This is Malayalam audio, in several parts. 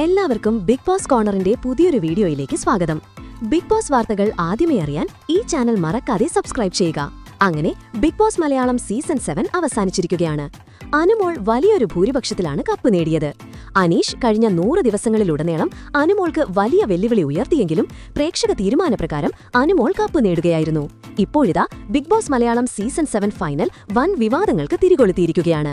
എല്ലാവർക്കും ബിഗ് ബോസ് കോർണറിന്റെ പുതിയൊരു വീഡിയോയിലേക്ക് സ്വാഗതം. ബിഗ് ബോസ് വാർത്തകൾ ആദ്യമേ അറിയാൻ ഈ ചാനൽ മറക്കാതെ സബ്സ്ക്രൈബ് ചെയ്യുക. അങ്ങനെ ബിഗ് ബോസ് മലയാളം സീസൺ 7 അവസാനിച്ചിരിക്കുകയാണ്. അനുമോൾ വലിയൊരു ഭൂരിപക്ഷത്തിലാണ് കപ്പ് നേടിയത്. അനീഷ് കഴിഞ്ഞ 100 ദിവസങ്ങളിലുടനീളം അനുമോൾക്ക് വലിയ വെല്ലുവിളി ഉയർത്തിയെങ്കിലും പ്രേക്ഷക തീരുമാനപ്രകാരം അനുമോൾ കപ്പ് നേടുകയായിരുന്നു. ഇപ്പോഴിതാ Bigg Boss Malayalam season 7 final വൻ വിവാദങ്ങൾക്ക് തിരികൊളുത്തിയിരിക്കുകയാണ്.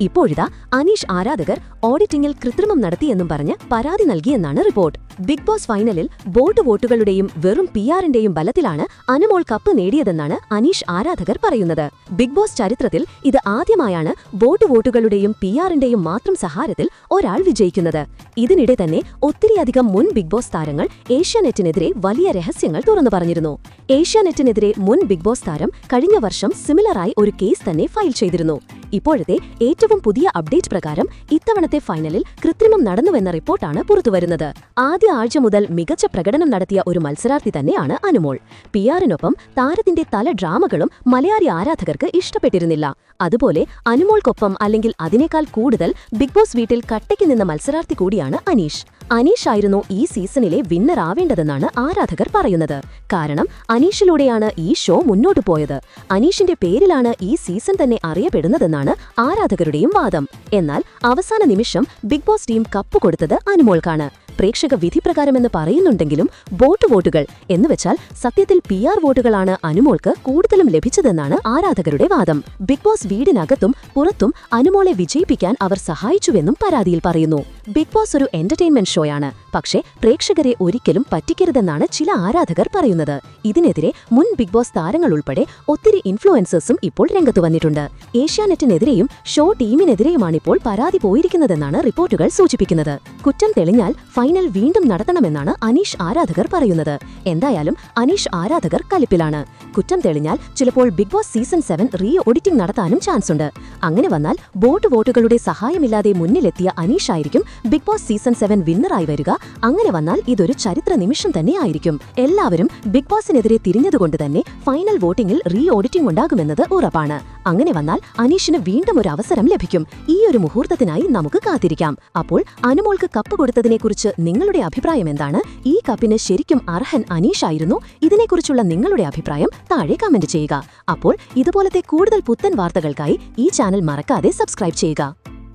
ഇപ്പോഴിതാ അനീഷ് ആരാധകർ ഓഡിറ്റിംഗിൽ കൃത്രിമം നടത്തിയെന്നും പറഞ്ഞ് പരാതി നൽകിയെന്നാണ് റിപ്പോർട്ട്. ബിഗ് ബോസ് ഫൈനലിൽ ബോട്ട് വോട്ടുകളുടെയും വെറും PR-ന്റെയും ബലത്തിലാണ് അനുമോൾ കപ്പ് നേടിയതെന്നാണ് അനീഷ് ആരാധകർ പറയുന്നത്. ബിഗ് ബോസ് ചരിത്രത്തിൽ ഇത് ആദ്യമായാണ് ബോട്ട് വോട്ടുകളുടെയും PR-ന്റെയും മാത്രം സഹായത്തിൽ ഒരാൾ വിജയിക്കുന്നത്. ഇതിനിടെ തന്നെ ഒത്തിരിയധികം മുൻ ബിഗ് ബോസ് താരങ്ങൾ ഏഷ്യാനെറ്റിനെതിരെ വലിയ രഹസ്യങ്ങൾ തുറന്നു പറഞ്ഞിരുന്നു. ഏഷ്യാനെറ്റിനെതിരെ മുൻ ബിഗ് ബോസ് താരം കഴിഞ്ഞ വർഷം സിമിലറായി ഒരു കേസ് തന്നെ ഫയൽ ചെയ്തിരുന്നു. ഇപ്പോഴത്തെ ഏറ്റവും പുതിയ അപ്ഡേറ്റ് പ്രകാരം ഇത്തവണത്തെ ഫൈനലിൽ കൃത്രിമം നടന്നുവെന്ന റിപ്പോർട്ടാണ് പുറത്തുവരുന്നത്. ആദ്യ ആഴ്ച മുതൽ മികച്ച പ്രകടനം നടത്തിയ ഒരു മത്സരാർത്ഥി തന്നെയാണ് അനുമോൾ. PR-നൊപ്പം താരത്തിന്റെ തല ഡ്രാമകളും മലയാളി ആരാധകർക്ക് ഇഷ്ടപ്പെട്ടിരുന്നില്ല. അതുപോലെ അനുമോൾക്കൊപ്പം അല്ലെങ്കിൽ അതിനേക്കാൾ കൂടുതൽ ബിഗ് ബോസ് വീട്ടിൽ കട്ടയ്ക്ക് നിന്ന മത്സരാർത്ഥി കൂടിയാണ് അനീഷ്. അനീഷ് ആയിരുന്നു ഈ സീസണിലെ വിന്നർ ആവേണ്ടതെന്നാണ് ആരാധകർ പറയുന്നത്. കാരണം അനീഷിലൂടെയാണ് ഈ ഷോ മുന്നോട്ടു പോയത്. അനീഷിന്റെ പേരിലാണ് ഈ സീസൺ തന്നെ അറിയപ്പെടുന്നതെന്നാണ് ആരാധകരുടെയും വാദം. എന്നാൽ അവസാന നിമിഷം ബിഗ് ബോസ് ടീം കപ്പ് കൊടുത്തത് അനുമോൾക്കാണ്. പ്രേക്ഷക വിധിപ്രകാരമെന്ന് പറയുന്നുണ്ടെങ്കിലും ബോട്ട് വോട്ടുകൾ എന്നുവെച്ചാൽ സത്യത്തിൽ PR വോട്ടുകളാണ് അനുമോൾക്ക് കൂടുതലും ലഭിച്ചതെന്നാണ് ആരാധകരുടെ വാദം. ബിഗ് ബോസ് വീടിനകത്തും പുറത്തും അനുമോളെ വിജയിപ്പിക്കാൻ അവർ സഹായിച്ചുവെന്നും പരാതിയിൽ പറയുന്നു. ബിഗ് ബോസ് ഒരു എന്റർടൈൻമെന്റ് ഷോയാണ്, പക്ഷേ പ്രേക്ഷകരെ ഒരിക്കലും പറ്റിക്കരുതെന്നാണ് ചില ആരാധകർ പറയുന്നത്. ഇതിനെതിരെ മുൻ ബിഗ് ബോസ് താരങ്ങൾ ഉൾപ്പെടെ ഒത്തിരി ഇൻഫ്ലുവൻസേഴ്സും ഇപ്പോൾ രംഗത്തു വന്നിട്ടുണ്ട്. ഏഷ്യാനെറ്റിനെതിരെയും ഷോ ടീമിനെതിരെയുമാണിപ്പോൾ പരാതി പോയിരിക്കുന്നതെന്നാണ് റിപ്പോർട്ടുകൾ സൂചിപ്പിക്കുന്നത്. കുറ്റം തെളിഞ്ഞാൽ ഫൈനൽ വീണ്ടും നടത്തണമെന്നാണ് അനീഷ് ആരാധകർ പറയുന്നത്. എന്തായാലും അനീഷ് ആരാധകർ കലിപ്പിലാണ്. കുറ്റം തെളിഞ്ഞാൽ ചിലപ്പോൾ Bigg Boss season 7 re auditing നടത്താനും ചാൻസ് ഉണ്ട്. അങ്ങനെ വന്നാൽ ബോട്ട് വോട്ടുകളുടെ സഹായമില്ലാതെ മുന്നിലെത്തിയ അനീഷ് ആയിരിക്കും ബിഗ് ബോസ് സീസൺ 7 വിന്നറായി വരിക. അങ്ങനെ വന്നാൽ ഇതൊരു ചരിത്ര നിമിഷം തന്നെ ആയിരിക്കും. എല്ലാവരും ബിഗ് ബോസിനെതിരെ തിരിഞ്ഞതുകൊണ്ട് തന്നെ ഫൈനൽ വോട്ടിംഗിൽ റീ ഓഡിറ്റിംഗ് ഉണ്ടാകുമെന്നത് ഉറപ്പാണ്. അങ്ങനെ വന്നാൽ അനീഷിന് വീണ്ടും ഒരു അവസരം ലഭിക്കും. ഈ ഒരു മുഹൂർത്തത്തിനായി നമുക്ക് കാത്തിരിക്കാം. അപ്പോൾ അനുമോൾക്ക് കപ്പ് കൊടുത്തതിനെക്കുറിച്ച് നിങ്ങളുടെ അഭിപ്രായം എന്താണ്? ഈ കപ്പിന് ശരിക്കും അർഹൻ അനീഷ് ആയിരുന്നു? ഇതിനെക്കുറിച്ചുള്ള നിങ്ങളുടെ അഭിപ്രായം താഴെ കമന്റ് ചെയ്യുക. അപ്പോൾ ഇതുപോലത്തെ കൂടുതൽ പുത്തൻ വാർത്തകൾക്കായി ഈ ചാനൽ മറക്കാതെ സബ്സ്ക്രൈബ് ചെയ്യുക.